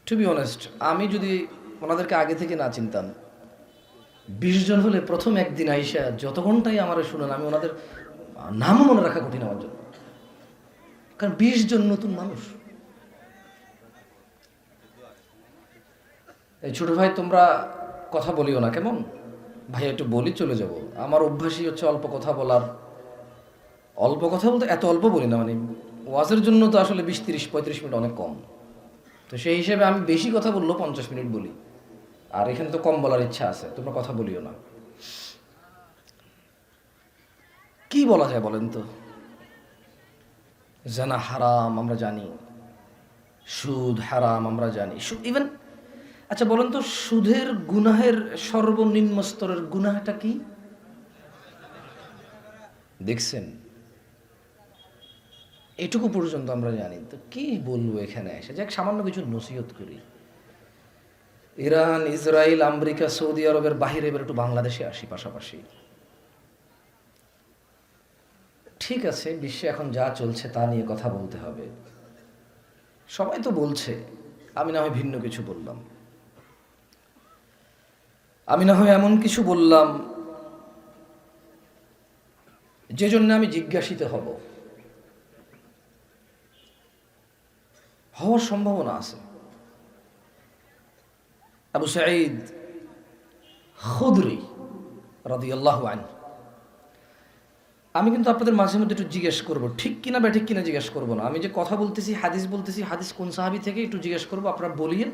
Two be honest, আমি যদি ওনাদেরকে আগে থেকে না চিনতাম, 20 জন হলে প্রথম একদিন আইসা যত ঘন্টাই আমার শুনেন, আমি ওনাদের নামও মনে রাখা কঠিন আমার জন্য। কারণ 20 জন নতুন মানুষ। এই ছোট ভাই, তোমরা কথা বলিও না কেমন? ভাই একটু বলি চলে যাব। আমার অভ্যাসই হচ্ছে অল্প কথা বলার। অল্প কথা বলতে এত অল্প বলি না, মানে ওয়াজের জন্য তো আসলে 20, 30, 35 মিনিট অনেক কম। তো সেই হিসেবে আমি বেশি কথা বললেও 50 মিনিট বলি। আর এখানে তো কম বলার ইচ্ছা আছে, তোমরা কথা বলিও না। কি বলা যায় বলেন তো? জানা হারাম আমরা জানি, সুদ হারাম আমরা জানি, ইভেন আচ্ছা বলেন তো, সুদের গুনাহের সর্বনিম্ন স্তরের গুনাহটা কি দেখছেন? এটুকু পর্যন্ত আমরা জানি। তো কি বলবো এখানে এসে, যাক সামান্য কিছু নসিহত করি। ইরান, ইসরায়েল, আমেরিকা, সৌদি আরবের বাহিরে এবার একটু বাংলাদেশে আসি পাশাপাশি। ঠিক আছে, বিশ্বে এখন যা চলছে তা নিয়ে কথা বলতে হবে, সবাই তো বলছে। আমি না হয় ভিন্ন কিছু বললাম, আমি না হয় এমন কিছু বললাম যে জন্য আমি জিজ্ঞাসিত হওয়ার সম্ভাবনা আছে। আবু সাঈদ খুদরি রাদিয়াল্লাহু আনহু, আমি কিন্তু আপনাদের মাঝে মধ্যে একটু জিজ্ঞেস করবো, ঠিক কিনা বা ঠিক কিনা জিজ্ঞেস করবো না। আমি যে কথা বলতেছি, হাদিস বলতেছি, হাদিস কোন সাহাবী থেকে একটু জিজ্ঞেস করবো, আপনারা বলিয়েন।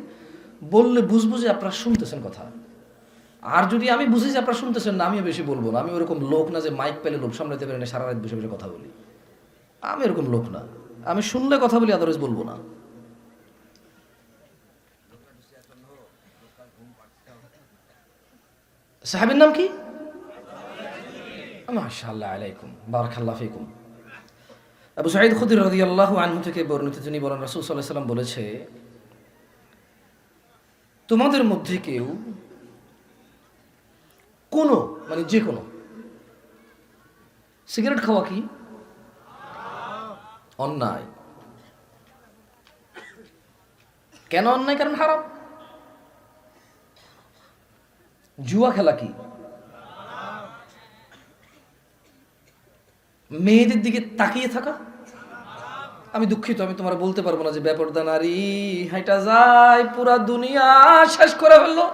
বললে বুঝবো যে আপনারা শুনতেছেন কথা। আর যদি আমি বুঝি যে আপনারা শুনতেছেন না, আমিও বেশি বলবো না। আমি ওরকম লোক না যে মাইক পেলে লোক সামলাতে পারি না, সারা রাত বসে বসে কথা বলি। আমি এরকম লোক না। আমি শুনলে কথা বলি, আদারওয়াইজ বলবো না। সাহাবীর নাম কি? মাশাআল্লাহ আলাইকুম, বারাকাল্লাহু ফিকুম। আবু সাঈদ খুদরি রাদিয়াল্লাহু আনহু থেকে বর্ণিত, তিনি বলেন রাসূল সাল্লাল্লাহু আলাইহি ওয়াসাল্লাম বলেছে, তোমাদের মধ্যে কেউ কোনো, মানে যে কোনো, সিগারেট খাওয়া কি অন্যায়? কেন অন্যায়? কারণ হারাম। জুয়া খেলা কি? মেয়েদের দিকে তাকিয়ে থাকা? আমি দুঃখিত, আমি তোমার বলতে পারবো না যে বেপরদা নারী হাইটা যায় পুরা দুনিয়া শেষ করে ফেললো,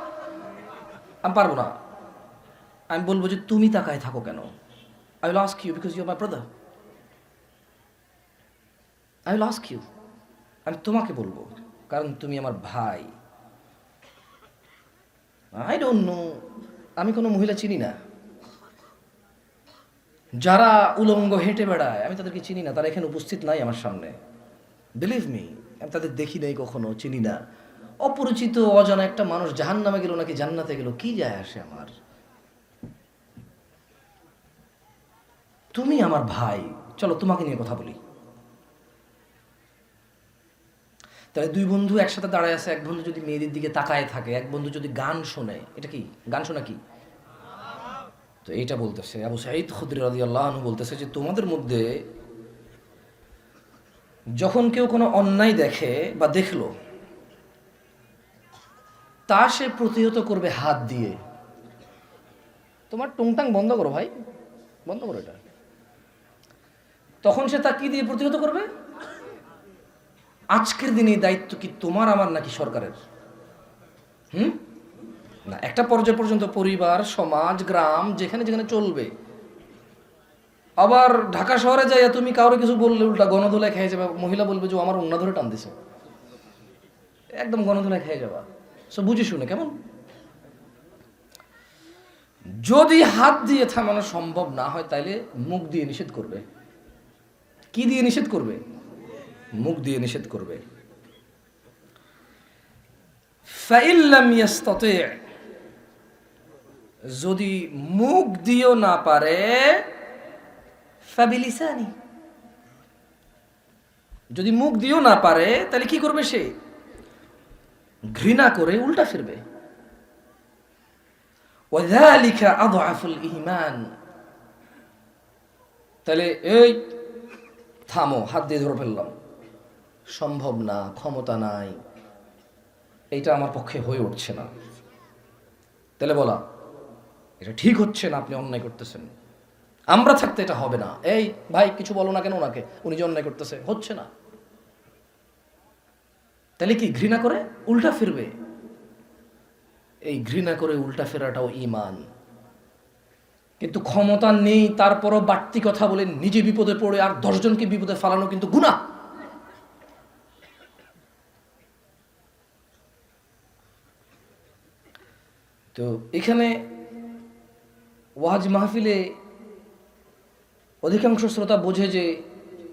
আমি পারবো না। আমি বলবো যে তুমি তাকায় থাকো কেন? I will ask you because you are my brother. I will ask you, আমি তোমাকে বলবো কারণ তুমি আমার ভাই। আই ডোন্ট নো, আমি কোনো মহিলা চিনি না যারা উলঙ্গ হেঁটে বেড়ায়, আমি তাদেরকে চিনি না, তারা এখানে উপস্থিত নাই আমার সামনে। বিলিভ মি, আমি তাদের দেখি নাই কখনো, চিনি না। অপরিচিত অজানা একটা মানুষ জাহান্নামে গেল নাকি জান্নাতে গেল, কি যায় আসে আমার? তুমি আমার ভাই, চলো তোমাকে নিয়ে কথা বলি। তাহলে দুই বন্ধু একসাথে দাঁড়ায় আছে, এক বন্ধু যদি মেয়েদের দিকে তাকায় থাকে, এক বন্ধু যদি গান শোনে, এটা কি? গান শোনা কি? তো এইটা বলতেছে আবু সাঈদ খুদরি রাদিয়াল্লাহু আনহু, বলতেছে যে তোমাদের মধ্যে যখন কেউ কোনো অন্যায় দেখে বা দেখলো, তা সে প্রতিহত করবে হাত দিয়ে। তোমার টুংটাং বন্ধ করো ভাই, বন্ধ করো এটা। তখন সে তা কি দিয়ে প্রতিহত করবে? আজকের দিনে এই দায়িত্ব কি তোমার আমার নাকি সরকারের? না, একটা পর্যায় পর্যন্ত পরিবার, সমাজ, গ্রাম যেখানে যেখানে চলবে। আবার ঢাকা শহরে যাইয়া তুমি কাউরে কিছু বললে উল্টা গণধোলায় খেয়ে যাবে, মহিলা বলবে যে আমার ওন্না ধরে টান দিছে, একদম গণধোলায় খেয়ে যাবা। সো বুঝে শুনে কেমন? যদি হাত দিয়ে থামানো সম্ভব না হয়, তাইলে মুখ দিয়ে নিষেধ করবে। কি দিয়ে নিষেধ করবে? মুখ দিয়ে নিষেধ করবে। ফাইল্লাম ইয়াস্তাতি', যদি মুখ দিয়েও না পারে, ফাবিলিসানি, যদি মুখ দিয়েও না পারে তাহলে কি করবে সে? ঘৃণা করে উল্টা ফিরবে। ওয়াযালিকা আযআফুল ঈমান, তাহলে এই থামো, হাত দিয়ে ধরে ফেললাম, সম্ভব না, ক্ষমতা নাই, এইটা আমার পক্ষে হয়ে উঠছে না। তাহলে বলা এটা ঠিক হচ্ছে না, আপনি অন্যায় করতেছেন, আমরা থাকতে এটা হবে না, এই ভাই কিছু বলো না কেন ওনাকে, উনি যে অন্যায় করতেছে হচ্ছে না। তাহলে কি ঘৃণা করে উল্টা ফিরবে? এই ঘৃণা করে উল্টা ফেরাটাও ঈমান। কিন্তু ক্ষমতা নেই তারপরও বাড়তি কথা বলে নিজে বিপদে পড়ে আর 10 জনকে বিপদে ফেলানো কিন্তু গুনাহ। তো এখানে ওয়াজ মাহফিলে অধিকাংশ শ্রোতা বোঝে যে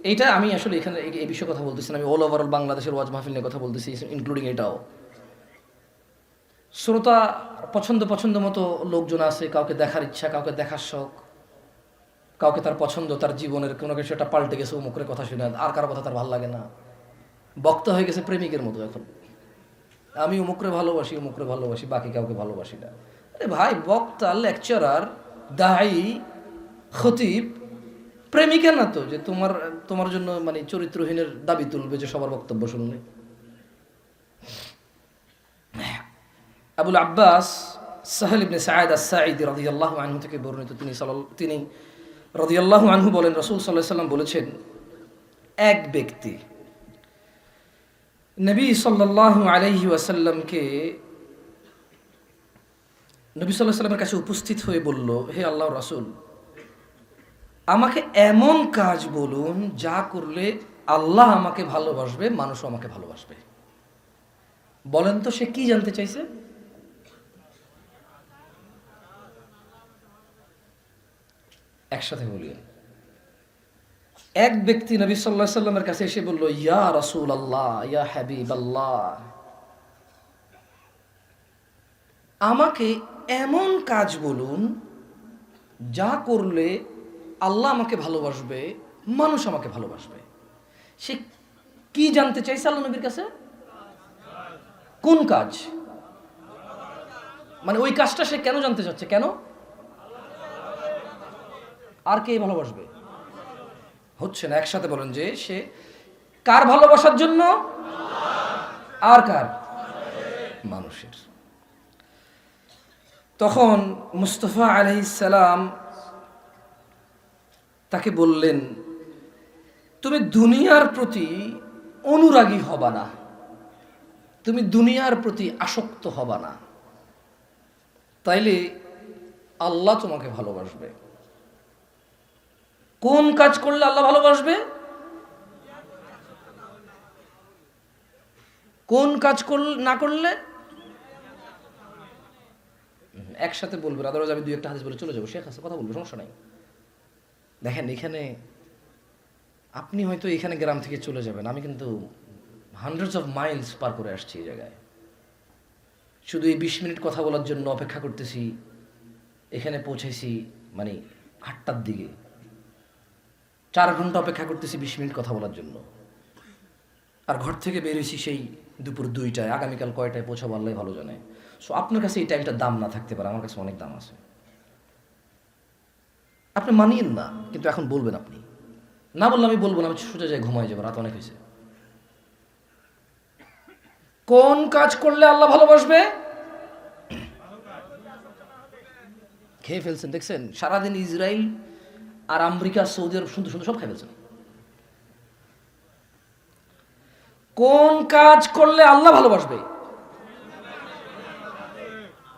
এইটা, আমি আসলে এখানে এই বিষয়ে কথা বলতেছি না, আমি অল ওভারঅল বাংলাদেশের ওয়াজ মাহফিল নিয়ে কথা বলতেছি, ইনক্লুডিং এটাও। শ্রোতা পছন্দ মতো লোকজন আছে, কাউকে দেখার ইচ্ছা, কাউকে দেখার শখ, কাউকে তার পছন্দ, তার জীবনের কোনো কিছু একটা পাল্টে গেছে, মুখের কথা শুনে আর কারো কথা তার ভালো লাগে না। বক্তা হয়ে গেছে প্রেমিকের মতো এখন, আমি অমুকরে ভালোবাসি, বাকি কাউকে ভালোবাসি না। আরে ভাই, বক্তা, লেকচারার, দায়ী, খতিব প্রেমিকা না তো যে তোমার জন্য মানে চরিত্রহীনের দাবি তুলবে যে সবার বক্তব্য শুনলে। আবুল আব্বাস সাহেল ইবনে সাঈদ আস-সাঈদী রাদিয়াল্লাহু আনহু থেকে বর্ণিত, তিনি রাদিয়াল্লাহু আনহু বলেন, রাসূল সাল্লাল্লাহু আলাইহি ওয়াসাল্লাম বলেছেন, এক ব্যক্তি নবী সাল্লাল্লাহু আলাইহি ওয়াসাল্লামকে নবী সাল্লাল্লাহু আলাইহি ওয়াসাল্লামের কাছে উপস্থিত হয়ে বলল, হে আল্লাহর রাসূল, আমাকে এমন কাজ বলুন যা করলে আল্লাহ আমাকে ভালোবাসবে, মানুষও আমাকে ভালোবাসবে। বলেন তো সে কি জানতে চাইছে? একসাথে বলি। এক ব্যক্তি নবী সাল্লাল্লাহু আলাইহি ওয়াসাল্লামের কাছে এসে বলল, ইয়া রাসূলুল্লাহ, ইয়া হাবিবাল্লাহ, আমাকে এমন কাজ বলুন যা করলে আল্লাহ আমাকে ভালোবাসবে, মানুষ আমাকে ভালোবাসবে। সে কি জানতে চাইছে আল্লাহ নবীর কাছে? কোন কাজ? মানে ওই কাজটা সে কেন জানতে চাচ্ছে? কেন? আর কে ভালোবাসবে? হচ্ছে না। একসাথে বলেন যে সে কার ভালোবাসার জন্য? আর কার? মানুষের। তখন মুস্তাফা আলাইহিস সালাম তাকে বললেন, তুমি দুনিয়ার প্রতি অনুরাগী হবা না, তুমি দুনিয়ার প্রতি আসক্ত হবা না, তাইলে আল্লাহ তোমাকে ভালোবাসবে। কোন কাজ করলে আল্লাহ ভালোবাসবে? কোন কাজ না করলে? একসাথে বলবো, আদারওয়াইজ আমি 2-1টা হাদিস বলে চলে যাবো, শেখ আছে কথা বলবো, সমস্যা নাই। দেখেন, এখানে আপনি হয়তো এখানে গ্রাম থেকে চলে যাবেন, আমি কিন্তু হান্ড্রেডস অফ মাইলস পার করে আসছি এই জায়গায়, শুধু এই 20 মিনিট কথা বলার জন্য অপেক্ষা করতেছি। এখানে পৌঁছেছি মানে 8টার দিকে, 4 ঘন্টা অপেক্ষা করতেছি 20 মিনিট কথা বলার জন্য, আর ঘর থেকে বেরিয়েছি সেই দুপুর 2টায়। আগামীকাল কয়টায় পৌঁছাবো আল্লাহ ভালো জানে। সো আপনার কাছে এই টাইমটার দাম না থাকতে পারে, আমার কাছে অনেক দাম আছে। আপনি মানিয়েন না, কিন্তু এখন বলবেন। আপনি না বললে আমি বলবো না, আমি সোজা যাই ঘুমাই যাবো, রাত অনেক হয়েছে। কোন কাজ করলে আল্লাহ ভালোবাসবে? খেয়ে ফেলছেন, দেখছেন সারাদিন ইসরায়েল আর আমেরিকা, সৌদি আরব সুন্দর সুন্দর সব খেয়ে ফেলছেন। কোন কাজ করলে আল্লাহ ভালোবাসবে?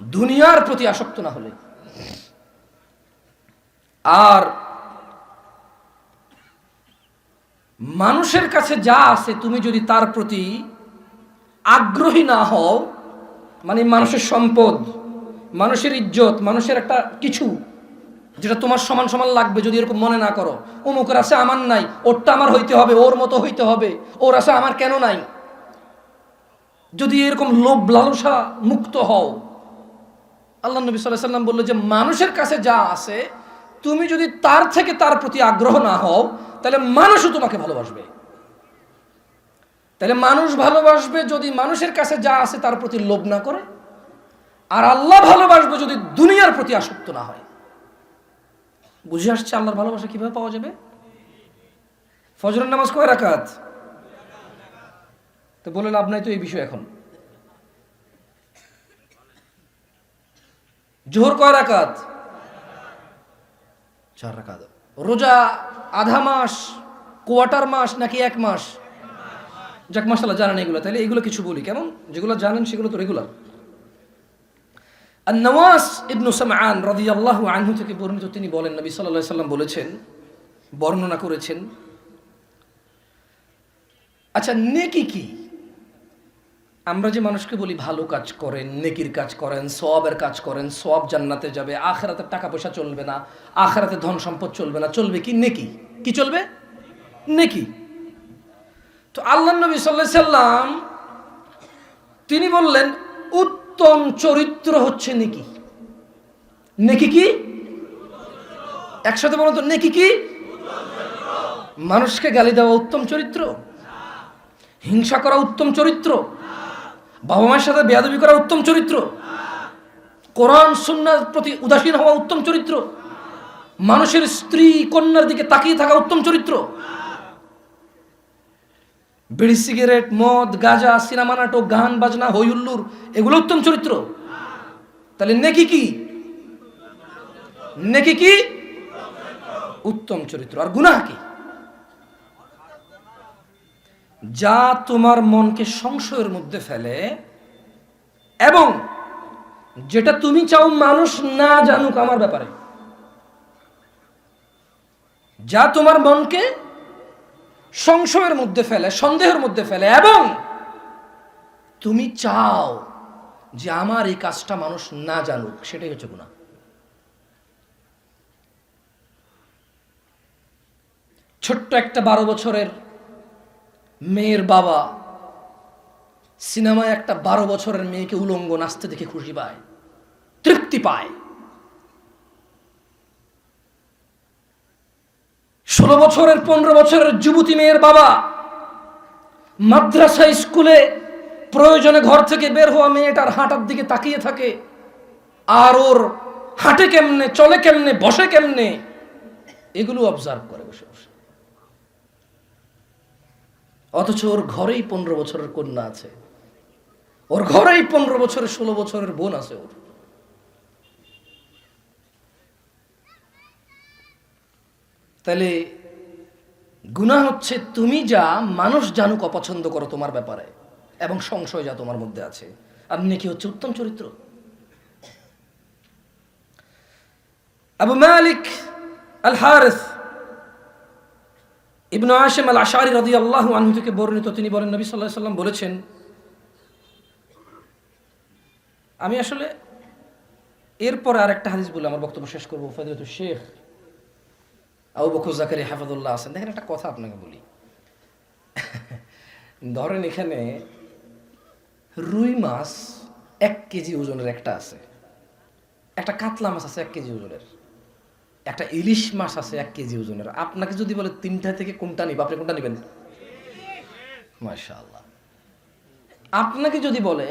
দুনিয়ার প্রতি আসক্ত না হলে। আর মানুষের কাছে যা আছে তুমি যদি তার প্রতি আগ্রহী না হও, মানে মানুষের সম্পদ, মানুষের ইজ্জত, মানুষের একটা কিছু যেটা তোমার সমান সমান লাগবে, যদি এরকম মনে না করো, অমুকের আছে আমার নাই, ওরটা আমার হইতে হবে, ওর মতো হইতে হবে, ওর আছে আমার কেন নাই, যদি এরকম লোভ লালসা মুক্ত হও, আল্লাহ নবী সাল্লাল্লাহু আলাইহি ওয়াসাল্লাম বলল যে মানুষের কাছে যা আছে তুমি যদি তার থেকে তার প্রতি আগ্রহ না হও, তাহলে মানুষও তোমাকে ভালোবাসবে। তাহলে মানুষ ভালোবাসবে যদি মানুষের কাছে যা আছে তার প্রতি লোভ না করে, আর আল্লাহ ভালোবাসবে যদি দুনিয়ার প্রতি আসক্ত না হয়। বুঝে আসছে আল্লাহর ভালোবাসা কিভাবে পাওয়া যাবে? ফজরের নামাজ কয় রাকাত? তো বলে লাভ নাই তো এই বিষয় এখন। জোহর কয় রাকাত? 4 রাকাত। রোজা আধা মাস, কোয়ার্টার মাস নাকি 1 মাস? যাক মাশাআল্লাহ জানেন এগুলো, তাহলে এগুলো কিছু বলি কেমন, যেগুলো জানেন সেগুলো তো রেগুলার। আন-নওয়াস ইবনে সামআন রাদিয়াল্লাহু আনহু থেকে বর্ণিত, তিনি বলেন নবী সাল্লাল্লাহু আলাইহি সাল্লাম বলেছেন, বর্ণনা করেছেন, আচ্ছা নেকি কি? আমরা যে মানুষকে বলি ভালো কাজ করেন, নেকির কাজ করেন, সওয়াবের কাজ করেন, সওয়াব জান্নাতে যাবে, আখিরাতে টাকা পয়সা চলবে না, আখিরাতে ধন সম্পদ চলবে না, চলবে কি? নেকি। কি চলবে? নেকি। তো আল্লাহর নবী সাল্লাল্লাহু আলাইহি সাল্লাম তিনি বললেন উত্তম চরিত্র হচ্ছে নেকি। নেকি কি? একসাথে বলুন তো, নেকি কি? মানুষকে গালি দেওয়া উত্তম চরিত্র? হিংসা করা উত্তম চরিত্র? বাবা মায়ের সাথে বেয়াদবি করা উত্তম চরিত্র? কোরআন সুন্নাহর প্রতি উদাসীন হওয়া উত্তম চরিত্র? মানুষের স্ত্রী কন্যার দিকে তাকিয়ে থাকা উত্তম চরিত্র? বিড়ি সিগারেট মদ গাঁজা সিনেমা নাটক গান বাজনা হই হুল্লোড় এগুলো উত্তম চরিত্র? তাহলে নেকি কি? নেকি কি? উত্তম চরিত্র। আর গুনাহ কি? যা তোমার মনকে সংশয়ের মধ্যে ফেলে এবং যেটা তুমি চাও মানুষ না জানুক আমার ব্যাপারে, যা তোমার মনকে সংশয়ের মধ্যে ফেলে, সন্দেহের মধ্যে ফেলে এবং তুমি চাও যে আমার এই কাজটা মানুষ না জানুক, সেটাই হচ্ছে গুনাহ। ছোট্ট একটা 12 বছরের মেয়ের বাবা সিনেমায় একটা 12 বছরের মেয়েকে উলঙ্গ নাচতে দেখে খুশি পায়, তৃপ্তি পায়। 16 বছরের 15 বছরের যুবতী মেয়ের বাবা মাদ্রাসা স্কুলে প্রয়োজনে ঘর থেকে বের হওয়া মেয়েটার হাঁটার দিকে তাকিয়ে থাকে, আর ওর হাঁটে কেমনে, চলে কেমনে, বসে কেমনে, এগুলো অবজার্ভ করে বসে বসে। অথচ ওর ঘরেই 15 বছরের কন্যা আছে, ওর ঘরেই 15 বছরের 16 বছরের বোন আছে ওর। তাহলে গুনাহ হচ্ছে তুমি যা মানুষ জানুক অপছন্দ করো তোমার ব্যাপারে এবং সংশয় যা তোমার মধ্যে আছে। আর নেকি হচ্ছে উত্তম চরিত্র। আবু মালিক আল হারিস ইবনে আশিম আল আশআরি রাদিয়াল্লাহু আনহু থেকে বর্ণিত, তিনি বলেন নবী সাল্লাল্লাহু আলাইহি সাল্লাম বলেছেন, আমি আসলে এরপরে আরেকটা হাদিস বলে আমার বক্তব্য শেষ করবো। ফয়দুল শেখ আবু বকর জাকারিয়া হাফিজাহুল্লাহ আছেন। দেখেন একটা কথা আপনাকে বলি, ধরেন এখানে রুই মাছ 1 কেজি ওজনের একটা আছে, একটা কাতলা মাছ আছে 1 কেজি ওজনের, একটা ইলিশ মাছ আছে 1 কেজি ওজনের। আপনাকে যদি বলে 3টা থেকে কোনটা নিব, আপনি কোনটা নেবেন? মাশাআল্লাহ। আপনাকে যদি বলে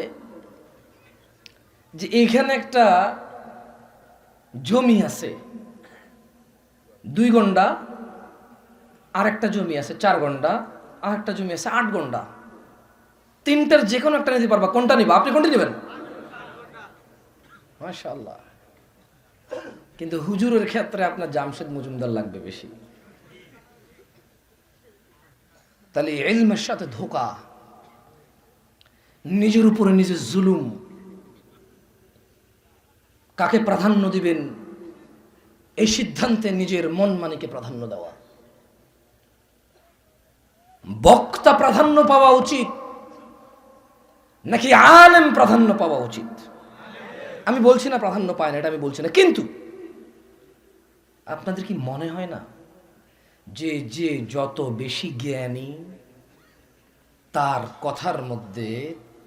যে এইখানে একটা জমি আছে 2 গন্ডা, আর একটা জমি আছে 4 গন্ডা, আর একটা জমি আছে 8 গন্ডা, 3টার যে কোনো একটা নিতে পারবা, কোনটা নিবা? আপনি কোনটা নেবেন? মাশাআল্লাহ। কিন্তু হুজুরের ক্ষেত্রে আপনার জামশেদ মজুমদার লাগবে বেশি। তাহলে ইলমের সাথে ধোঁকা, নিজের উপরে নিজের জুলুম, কাকে প্রাধান্য দিবেন এই সিদ্ধান্তে নিজের মন মানিকে প্রাধান্য দেওয়া। বক্তা প্রাধান্য পাওয়া উচিত নাকি আলেম প্রাধান্য পাওয়া উচিত? আমি বলছি না প্রাধান্য পায় না, এটা আমি বলছি না, কিন্তু আপনাদের কি মনে হয় না যে যে যত বেশি জ্ঞানী তার কথার মধ্যে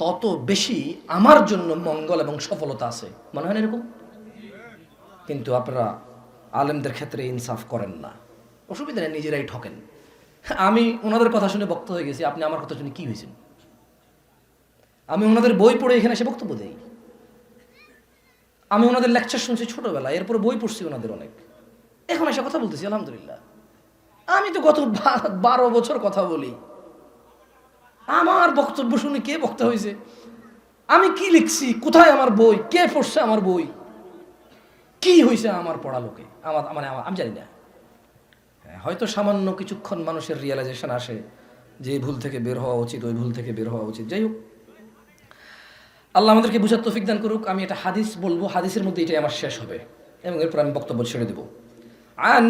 তত বেশি আমার জন্য মঙ্গল এবং সফলতা আছে? মনে হয় না এরকম? কিন্তু আপনারা আলেমদের ক্ষেত্রে ইনসাফ করেন না, অসুবিধা নেই, নিজেরাই ঠকেন। আমি ওনাদের কথা শুনে বক্তা হয়ে গেছি, আপনি আমার কথা শুনে কি হয়েছেন? আমি ওনাদের বই পড়ে এখানে এসে বক্তব্য দেই, আমি ওনাদের লেকচার শুনছি ছোটবেলা, এরপরে বই পড়ছি ওনাদের অনেক, এখন এসে কথা বলতেছি আলহামদুলিল্লাহ। আমি তো গত 12 বছর কথা বলি, আমার বক্তব্য শুনে কে বক্তা হয়েছে, আমি কি লিখছি, কোথায় আমার বই, কে পড়ছে আমার বই, কি হয়েছে আমার পড়া লোকে, আমি জানি না। হয়তো সামান্য কিছুক্ষণ মানুষের রিয়েলাইজেশন আসে যে এই ভুল থেকে বের হওয়া উচিত, ওই ভুল থেকে বের হওয়া উচিত। যাই হোক, আল্লাহ আমাদেরকে বুঝার তৌফিক দান করুক। আমি এটা হাদিস বলবো, হাদিসের মধ্যে এটাই আমার শেষ হবে এবং এরপর আমি বক্তব্য ছেড়ে দেব। আন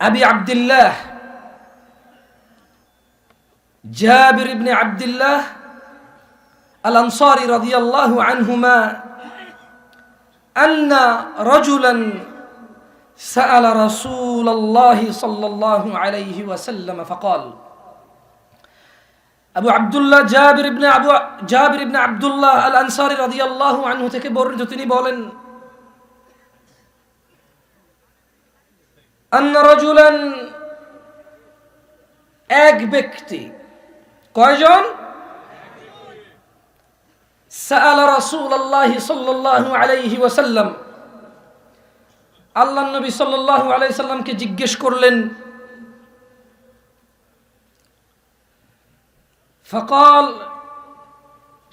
আবি আব্দুল্লাহ জাবির ইবনে আব্দুল্লাহ আল আনসারী রাদিয়াল্লাহু আনহুমা আন্না রাজুলান سأل رسول الله صلى الله عليه وسلم فقال আবু আব্দুল্লাহ জাবির ইবনে আব্দুল্লাহ আল আনসারী রাদিয়াল্লাহু আনহু থেকে বর্ণিত, তিনি বলেন আন্না রাজুলান, এক ব্যক্তি, কয়জন? সাআলা রাসূলুল্লাহ সাল্লাল্লাহু আলাইহি ওয়াসাল্লাম, আল্লাহর নবী সাল্লাল্লাহু আলাইহি সাল্লামকে জিজ্ঞেস করলেন। ফাকাল,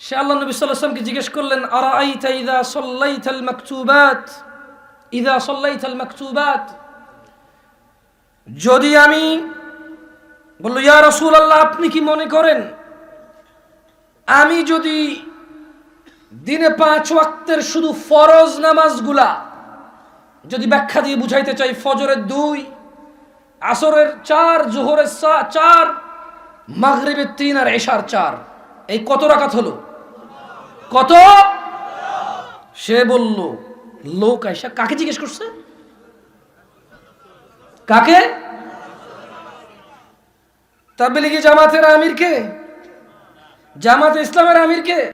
সে আল্লাহর নবী সাল্লাল্লাহু আলাইহি সাল্লামকে জিজ্ঞেস করলেন, আরাআইতা ইযা সাল্লাইতাল মাকতুবাত, যদি আমি, বলল ইয়া রাসূলুল্লাহ, আপনি কি মনে করেন আমি যদি দিনে 5 ওয়াক্তের শুধু ফরজ নামাজগুলা যদি ব্যাখ্যা দিয়ে বুঝাইতে চাই, ফজরের 2, আসরের 4, জোহরের 4, মাগরিবের 3 আর এশার 4, এই কত রাকাত হলো? কত? সে বলল, লোক আয়েশা, কাকে জিজ্ঞেস করছে? কাকে? তাবলীগি জামাতের আমিরকে, জামাতে ইসলামের আমিরকে?